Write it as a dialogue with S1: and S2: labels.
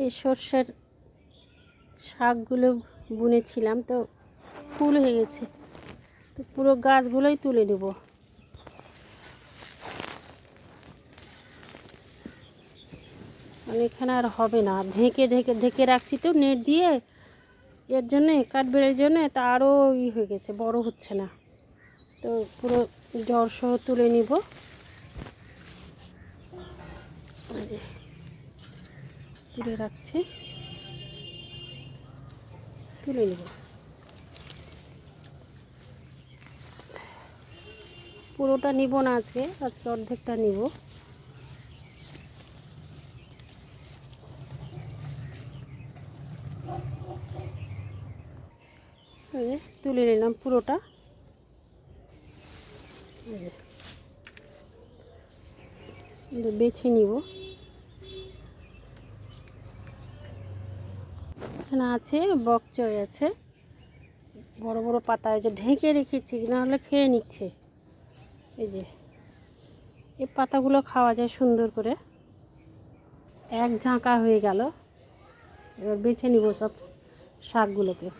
S1: এই সর্ষের শাকগুলো বুনেছিলাম, তো ফুল হয়ে গেছে, তো পুরো গাছগুলোই তুলে নেব। মানে এখানে আর হবে না, ঢেকে ঢেকে ঢেকে রাখছি তো নেট দিয়ে, এর জন্যে কাঠবেড়ের জন্যে তা আরও হয়ে গেছে, বড় হচ্ছে না। তো পুরো জড়সহ তুলে নিব। যে তুলে রাখছি, তুলে নিব। পুরোটা নিব না, আজকে অর্ধেকটা নিব। তুলে নিলাম পুরোটা। বেছে নিব। এখানে আছে বকচয়, আছে বড় বড় পাতা, এই যে ঢেকে রেখেছি, নাহলে খেয়ে নিচ্ছে। এই যে এই পাতাগুলো খাওয়া যায় সুন্দর করে। এক ঝাঁকা হয়ে গেল, এবার বেছে নিব সব শাকগুলোকে।